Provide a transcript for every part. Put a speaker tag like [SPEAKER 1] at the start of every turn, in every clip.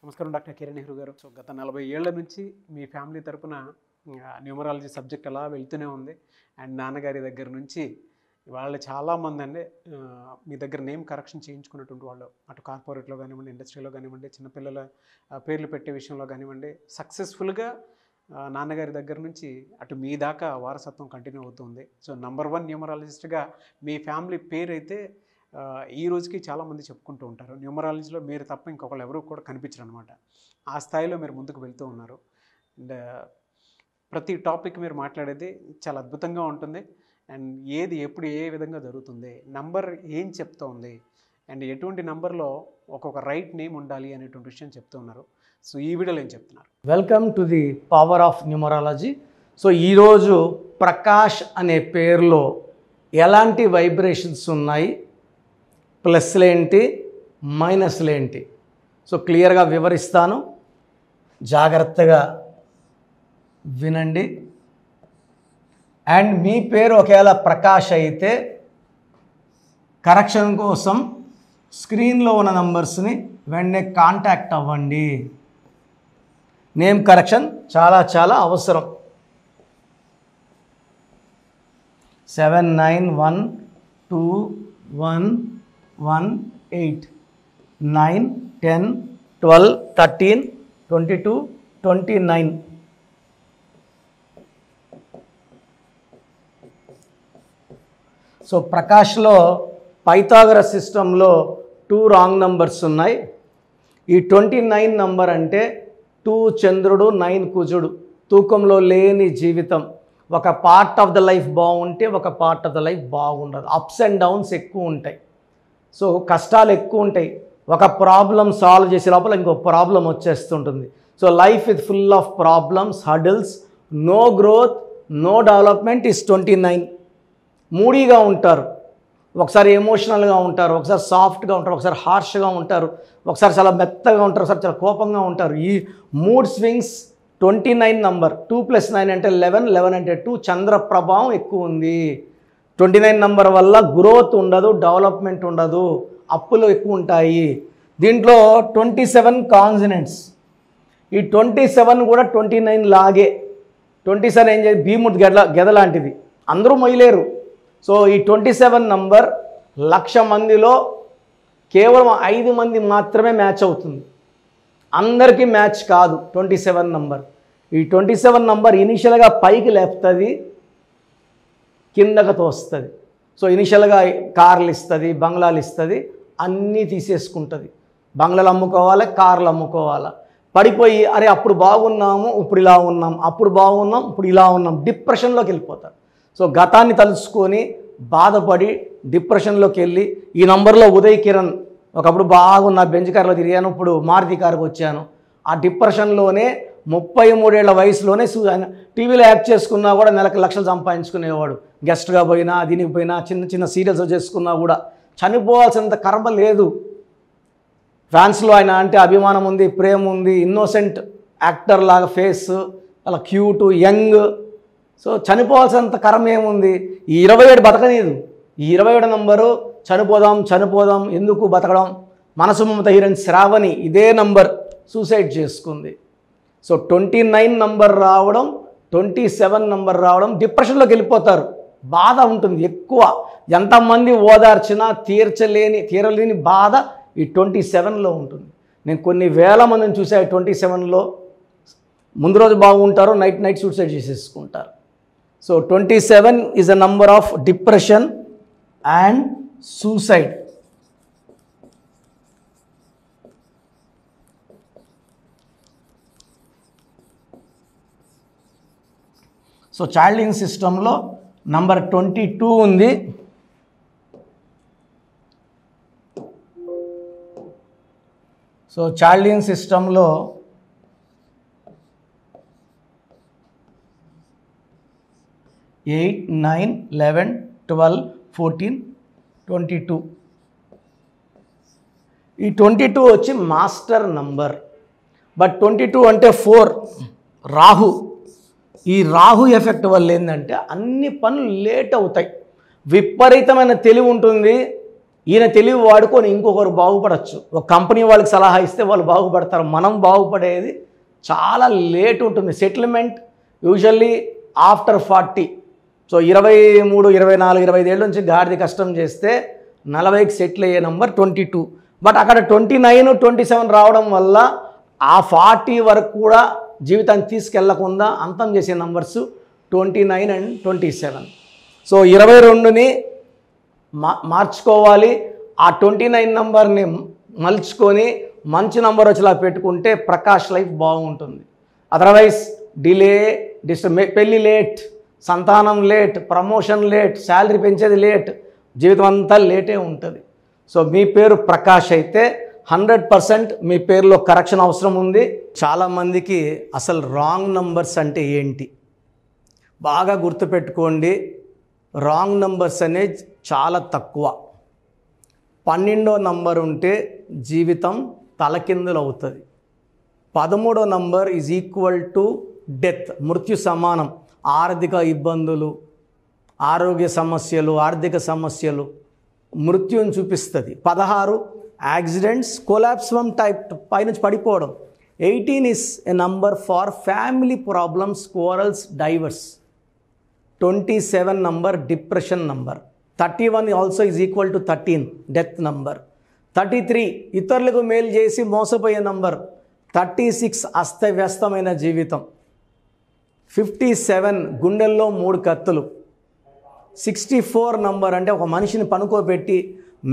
[SPEAKER 1] నమస్కారం డాక్టర్ కిరణ్ నెహ్రూ గారు. సో గత 40 ఏళ్ల నుంచి మీ ఫ్యామిలీ తరపున న్యూమరాలజీ సబ్జెక్ట్ అలా వెళ్తూనే ఉంది. అండ్ నాన్నగారి దగ్గర నుంచి వాళ్ళు చాలామంది అండి మీ దగ్గర నేమ్ కరెక్షన్ చేయించుకున్నటువంటి వాళ్ళు, అటు కార్పొరేట్లో కానివ్వండి, ఇండస్ట్రీలో కానివ్వండి, చిన్నపిల్లల పేర్లు పెట్టే విషయంలో కానివ్వండి, సక్సెస్ఫుల్గా నాన్నగారి దగ్గర నుంచి అటు మీ దాకా వారసత్వం కంటిన్యూ అవుతుంది. సో నంబర్ 1 న్యూమరాలజిస్ట్గా మీ ఫ్యామిలీ పేరు అయితే ఈ రోజుకి చాలామంది చెప్పుకుంటూ ఉంటారు. న్యూమరాలజీలో మీరు తప్ప ఇంకొకళ్ళు ఎవరు కూడా కనిపించరు అనమాట. ఆ స్థాయిలో మీరు ముందుకు వెళ్తూ ఉన్నారు. అండ్ ప్రతి టాపిక్ మీరు మాట్లాడేది చాలా అద్భుతంగా ఉంటుంది. అండ్ ఏది ఎప్పుడు ఏ విధంగా జరుగుతుంది, నంబర్ ఏం చెప్తోంది, అండ్ ఎటువంటి నంబర్లో ఒక్కొక్క రైట్ నేమ్ ఉండాలి అనేటువంటి విషయం చెప్తూ ఉన్నారు. సో ఈ వీడియోలో ఏం చెప్తున్నారు?
[SPEAKER 2] Welcome to the power of numerology. So ఈరోజు ప్రకాష్ అనే పేరులో ఎలాంటి వైబ్రేషన్స్ ఉన్నాయి, ప్లస్లేంటి మైనస్లేంటి, సో క్లియర్గా వివరిస్తాను. జాగ్రత్తగా వినండి. అండ్ మీ పేరు ఒకవేళ ప్రకాష్ అయితే కరెక్షన్ కోసం స్క్రీన్లో ఉన్న నంబర్స్ని వెంటనే కాంటాక్ట్ అవ్వండి. నేమ్ కరెక్షన్ చాలా చాలా అవసరం. 791218 9 10 12 13 22 29. సో ప్రకాష్లో పైథాగరస్ సిస్టంలో 2 రాంగ్ నంబర్స్ ఉన్నాయి. ఈ 29 నంబర్ అంటే 2 చంద్రుడు 9 కుజుడు, తూకంలో లేని జీవితం. ఒక పార్ట్ ఆఫ్ ద లైఫ్ బాగుంటే ఒక పార్ట్ ఆఫ్ ద లైఫ్ బాగుండదు. అప్స్ అండ్ డౌన్స్ ఎక్కువ ఉంటాయి. సో కష్టాలు ఎక్కువ ఉంటాయి. ఒక ప్రాబ్లం సాల్వ్ చేసే లోపల ఇంకో ప్రాబ్లం వచ్చేస్తుంటుంది. So life is full of problems, hurdles, no growth, no development is 29. మూడీగా ఉంటారు, ఒకసారి ఎమోషనల్గా ఉంటారు, ఒకసారి సాఫ్ట్గా ఉంటారు, ఒకసారి హార్ష్గా ఉంటారు, ఒకసారి చాలా మెత్తగా ఉంటారు, ఒకసారి చాలా కోపంగా ఉంటారు. ఈ మూడ్ స్వింగ్స్ 29 నంబర్. 2 + 9 అంటే 11, 11 అంటే 2. చంద్ర ప్రభావం ఎక్కువ ఉంది. 29 నంబర్ వల్ల గ్రోత్ ఉండదు, డెవలప్మెంట్ ఉండదు, అప్పులు ఎక్కువ ఉంటాయి. దీంట్లో 27 కాన్సనెంట్స్. ఈ 27 కూడా 29 లాగే. 27 ఏం చేయాలి, భీముడి గెద లాంటిది, అందరూ మొయ్యలేరు. సో ఈ 27 నంబర్ 1,00,000 మందిలో కేవలం 5 మంది మాత్రమే మ్యాచ్ అవుతుంది. అందరికీ మ్యాచ్ కాదు 27 నంబర్. ఈ 27 నంబర్ ఇనిషియల్గా పైకి లేపుతుంది, కిందకు తోస్తుంది. సో ఇనిషియల్గా కార్లు ఇస్తుంది, బంగ్లాలు ఇస్తుంది, అన్నీ తీసేసుకుంటుంది. బంగ్లాలు అమ్ముకోవాలి, కార్లు అమ్ముకోవాలి. పడిపోయి అరే అప్పుడు బాగున్నాము ఇప్పుడు ఇలా ఉన్నాం, అప్పుడు బాగున్నాం ఇప్పుడు ఇలా ఉన్నాం, డిప్రెషన్లోకి వెళ్ళిపోతారు. సో గతాన్ని తలుచుకొని బాధపడి డిప్రెషన్లోకి వెళ్ళి, ఈ నంబర్లో ఉదయ్ కిరణ్ ఒకప్పుడు బాగున్నా బెంచ్ కార్లో తిరిగాను, ఇప్పుడు మారుతి కారుకు వచ్చాను. ఆ డిప్రెషన్లోనే 33 ఏళ్ల వయసులోనే ఆయన టీవీలో యాక్ట్ చేసుకున్నా కూడా నెలకు లక్షలు సంపాదించుకునేవాడు. గెస్ట్గా పోయినా, దీనికి పోయినా, చిన్న చిన్న సీరియల్స్ చేసుకున్నా కూడా చనిపోవాల్సినంత కర్మ లేదు. ఫ్యాన్స్లో ఆయన అంటే అభిమానం ఉంది, ప్రేమ ఉంది, ఇన్నోసెంట్ యాక్టర్ లాగా ఫేస్, అలా క్యూట్, యంగ్. సో చనిపోవాల్సినంత కర్మ ఏముంది? ఈ 27 బతకనీదు. ఈ 27 నంబరు చనిపోదాం చనిపోదాం ఎందుకు బతకడం, మనసు మమత హీరోయిన్ శ్రావణి ఇదే నంబర్ సూసైడ్ చేసుకుంది. సో 29 నంబర్ రావడం, 27 నంబర్ రావడం, డిప్రెషన్లోకి వెళ్ళిపోతారు. బాధ ఉంటుంది ఎక్కువ. ఎంతమంది ఓదార్చినా తీరలేని బాధ ఈ 27లో ఉంటుంది. నేను కొన్ని వేల మందిని చూసా. 27లో ముందు రోజు బాగుంటారు, నైట్ సూసైడ్ చేసేసుకుంటారు. So 27 is a number of depression and suicide. So చైల్డింగ్ సిస్టంలో నంబర్ 22 ఉంది. సో చైల్డింగ్ సిస్టంలో 8, 9, 11, 12, 14, 22. ఈ 22 వచ్చి మాస్టర్ నంబర్. బట్ 22 అంటే 4 రాహు. ఈ రాహు ఎఫెక్ట్ వల్ల ఏంటంటే అన్ని పనులు లేట్ అవుతాయి. విపరీతమైన తెలివి ఉంటుంది, ఈయన తెలివి వాడుకొని ఇంకొకరు బాగుపడచ్చు. ఒక కంపెనీ వాళ్ళకి సలహా ఇస్తే వాళ్ళు బాగుపడతారు. మనం బాగుపడేది చాలా లేట్ ఉంటుంది. Settlement usually after 40. సో 23, 24, 25 ఏళ్ళ నుంచి గాడిద కష్టం చేస్తే 40కి సెటిల్ అయ్యే నెంబర్ 22. బట్ అక్కడ 29, 27 రావడం వల్ల ఆ 40 వరకు కూడా జీవితాన్ని తీసుకెళ్లకుండా అంతం చేసే నంబర్స్ 29 and 27. సో 22ని మార్చుకోవాలి. ఆ 29 నంబర్ని మలుచుకొని మంచి నంబర్ వచ్చేలా పెట్టుకుంటే ప్రకాష్ లైఫ్ బాగుంటుంది. అదర్వైజ్ డిలే, పెళ్ళి లేట్, సంతానం లేట్, ప్రమోషన్ లేట్, శాలరీ పెంచేది లేట్, జీవితం అంతా లేటే ఉంటుంది. సో మీ పేరు ప్రకాష్ అయితే 100% మీ పేరులో కరెక్షన్ అవసరం ఉంది. చాలామందికి అసలు రాంగ్ నంబర్స్ అంటే ఏంటి బాగా గుర్తుపెట్టుకోండి. రాంగ్ నంబర్స్ అనేది చాలా తక్కువ. 12వ నంబర్ ఉంటే జీవితం తలకిందులు అవుతుంది. 13వ number is equal to death, మృత్యు సమానం. ఆర్థిక ఇబ్బందులు, ఆరోగ్య సమస్యలు, ఆర్థిక సమస్యలు మృత్యుని చూపిస్తుంది. 16 యాక్సిడెంట్స్, కొలాప్స్ ఫ్రమ్ టైప్ పైనుంచి పడిపోవడం. 18 is a number far family problems, quarrels, divorce. 27 number depression number. 31 also is equal to 13 death number. 33 ఇతరులకు మేలు చేసి మోసపోయే నంబర్. 36 అస్తవ్యస్తమైన జీవితం. 57 గుండెల్లో 3 కత్తులు. 64 నంబర్ అంటే ఒక మనిషిని పనుకోబెట్టి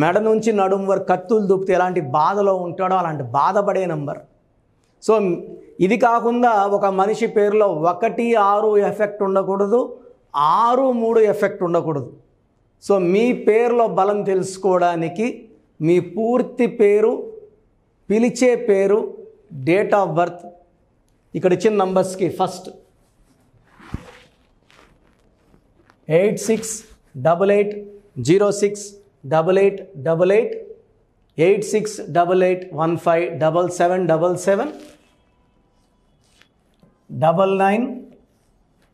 [SPEAKER 2] మెడ నుంచి నడుము వరకు కత్తులు దూపితే ఎలాంటి బాధలో ఉంటాడో అలాంటి బాధపడే నంబర్. సో ఇది కాకుండా ఒక మనిషి పేరులో 1, 6 ఎఫెక్ట్ ఉండకూడదు, 6, 3 ఎఫెక్ట్ ఉండకూడదు. సో మీ పేరులో బలం తెలుసుకోవడానికి మీ పూర్తి పేరు, పిలిచే పేరు, డేట్ ఆఫ్ బర్త్, ఇక్కడ ఇచ్చిన నంబర్స్కి ఫస్ట్ 8688068888, 8688157777, 9966000317,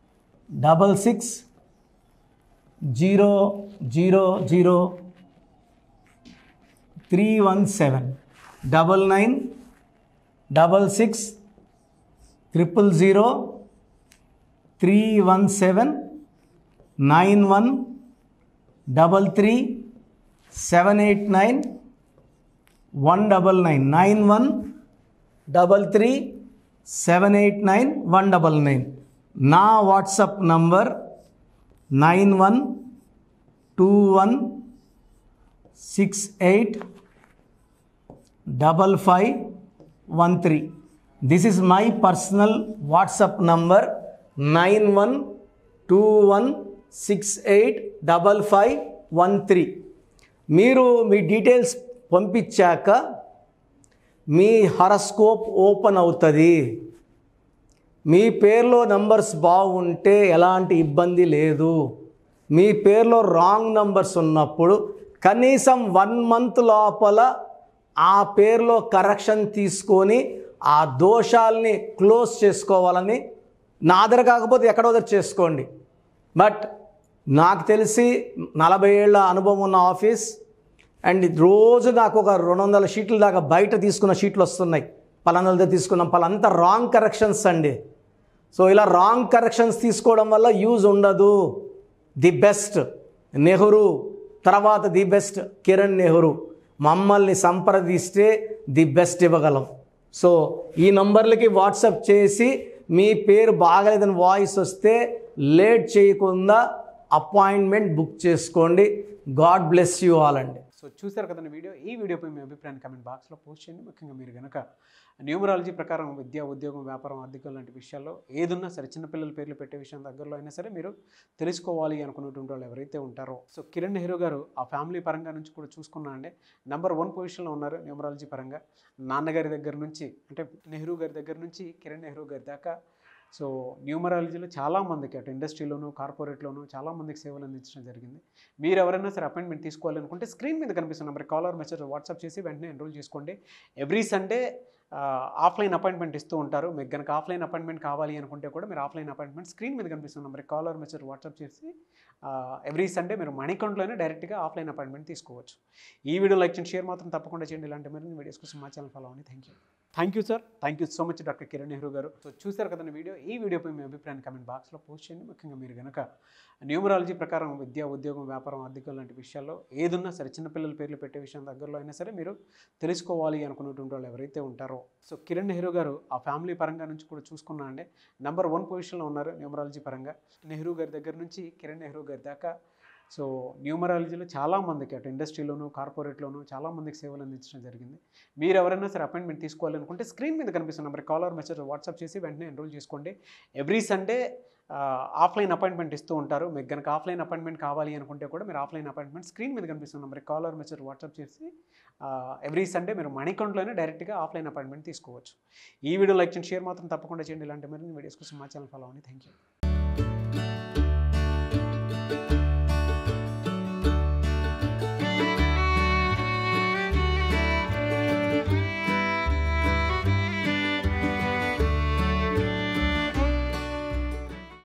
[SPEAKER 2] 9966000317, 9133789199, 9133789199. నా WhatsApp number 9121685513. This is my personal WhatsApp number 9121685513. మీరు మీ డీటెయిల్స్ పంపించాక మీ హరస్కోప్ ఓపెన్ అవుతుంది. మీ పేరులో నంబర్స్ బాగుంటే ఎలాంటి ఇబ్బంది లేదు. మీ పేరులో రాంగ్ నంబర్స్ ఉన్నప్పుడు కనీసం 1 month లోపల ఆ పేరులో కరెక్షన్ తీసుకొని ఆ దోషాలని క్లోజ్ చేసుకోవాలని, నా దగ్గర కాకపోతే ఎక్కడో దగ్గర చేసుకోండి. బట్ నాకు తెలిసి 40 ఏళ్ళ అనుభవం ఉన్న ఆఫీస్ అండ్ రోజు నాకు ఒక 200 షీట్ల దాకా బయట తీసుకున్న షీట్లు వస్తున్నాయి. పలానాలతో తీసుకున్నాం, పలానంతా రాంగ్ కరెక్షన్స్ అండి. సో ఇలా రాంగ్ కరెక్షన్స్ తీసుకోవడం వల్ల యూజ్ ఉండదు. ది బెస్ట్ నెహ్రూ, తర్వాత ది బెస్ట్ కిరణ్ నెహ్రూ, మమ్మల్ని సంప్రదిస్తే ది బెస్ట్ ఇవ్వగలం. సో ఈ నంబర్లకి వాట్సాప్ చేసి మీ పేరు బాగలేదని వాయిస్ వస్తే లేట్ చేయకుండా అపాయింట్మెంట్ బుక్ చేసుకోండి. గాడ్ బ్లెస్ యూ ఆల్ అండి.
[SPEAKER 1] సో చూసారు కదండి వీడియో. ఈ వీడియోపై మీ అభిప్రాయాన్ని కామెంట్ బాక్స్లో పోస్ట్ చేయండి. ముఖ్యంగా మీరు కనుక న్యూమరాలజీ ప్రకారం విద్య, ఉద్యోగం, వ్యాపారం, ఆర్థికం లాంటి విషయాల్లో ఏదున్నా సరే, చిన్నపిల్లల పేర్లు పెట్టే విషయం దగ్గరలో అయినా సరే మీరు తెలుసుకోవాలి అనుకున్నటువంటి వాళ్ళు ఎవరైతే ఉంటారో, సో కిరణ్ నెహ్రూ గారు ఆ ఫ్యామిలీ పరంగా నుంచి కూడా చూసుకున్నా అండి నెంబర్ 1 పొజిషన్లో ఉన్నారు న్యూమరాలజీ పరంగా. నాన్నగారి దగ్గర నుంచి అంటే నెహ్రూ గారి దగ్గర నుంచి కిరణ్ నెహ్రూ గారి దాకా సో న్యూమరాలజీలో చాలామందికి అటు ఇండస్ట్రీలోను కార్పొరేట్లోను చాలామందికి సేవలు అందించడం జరిగింది. మీరు ఎవరైనా సరే అపాయింట్మెంట్ తీసుకోవాలనుకుంటే స్క్రీన్ మీద కనిపిస్తున్న నెంబర్ కాలర్ మెసేజ్ వాట్సాప్ చేసి వెంటనే ఎన్రోల్ చేసుకోండి. ఎవ్రీ సండే ఆఫ్లైన్ అపాయింట్మెంట్ ఇస్తూ ఉంటారు. మీకు కనుక ఆఫ్లైన్ అపాయింట్మెంట్ కావాలి అనుకుంటే కూడా మీరు ఆఫ్లైన్ అపాయింట్మెంట్ స్క్రీన్ మీద కనిపిస్తున్న నెంబర్ కాలర్ మెసేజ్ వాట్సాప్ చేసి ఎవ్రీ సండే మీరు మణికంట్లోనే డైరెక్ట్గా ఆఫ్లైన్ అపాయింట్మెంట్ తీసుకోవచ్చు. ఈ వీడియో లైక్ చేయండి, షేర్ మాత్రం తప్పకుండా చేయండి. ఇలాంటి మరిన్ని వీడియోస్ కోసం మా ఛానల్ ఫాలో అవ్వండి. Thank you sir. Thank you so much doctor Kiran Nehru గారు. సో చూసారు కదండి వీడియో. ఈ వీడియోపై మీ అభిప్రాయాన్ని కామెంట్ బాక్స్లో పోస్ట్ చేయండి. ముఖ్యంగా మీరు కనుక న్యూమరాలజీ ప్రకారం విద్య, ఉద్యోగం, వ్యాపారం, ఆర్థికం లాంటి విషయాల్లో ఏదున్నా సరే చిన్నపిల్లల పేర్లు పెట్టే విషయం దగ్గరలో అయినా సరే మీరు తెలుసుకోవాలి అనుకున్నటువంటి వాళ్ళు ఎవరైతే ఉంటారో, సో కిరణ్ నెహ్రూ గారు ఆ ఫ్యామిలీ పరంగా నుంచి కూడా చూసుకున్నా అండి నంబర్ 1 పొజిషన్లో ఉన్నారు న్యూమరాలజీ పరంగా. నెహ్రూ గారి దగ్గర నుంచి కిరణ్ నెహ్రూ గారి దాకా సో న్యూమరాలజీలో చాలామందికి అటు ఇండస్ట్రీలోను కార్పొరేట్లోను చాలామందికి సేవలు అందించడం జరిగింది. మీరు ఎవరైనా సరే అపాయింట్మెంట్ తీసుకోవాలనుకుంటే స్క్రీన్ మీద కనిపిస్తున్న నెంబర్ కాలర్ మెసేజ్ వాట్సాప్ చేసి వెంటనే ఎన్రోల్ చేసుకోండి. ఎవ్రీ సండే ఆఫ్లైన్ అపాయింట్మెంట్ ఇస్తూ ఉంటారు. మీకు కనుక ఆఫ్లైన్ అపాయింట్మెంట్ కావాలి అనుకుంటే కూడా మీరు ఆఫ్లైన్ అపాయింట్మెంట్ స్క్రీన్ మీద కనిపిస్తున్న నెంబర్ కాలర్ మెసేజ్ వాట్సాప్ చేసి ఎవ్రీ సండే మీరు మణికంట్లోనే డైరెక్ట్గా ఆఫ్లైన్ అపాయింట్మెంట్ తీసుకోవచ్చు. ఈ వీడియో లైక్ చేయండి, షేర్ మాత్రం తప్పకుండా చేయండి. ఇలాంటి మరిన్ని వీడియోస్ కోసం మా ఛానల్ ఫాలో అవ్వండి. Thank you.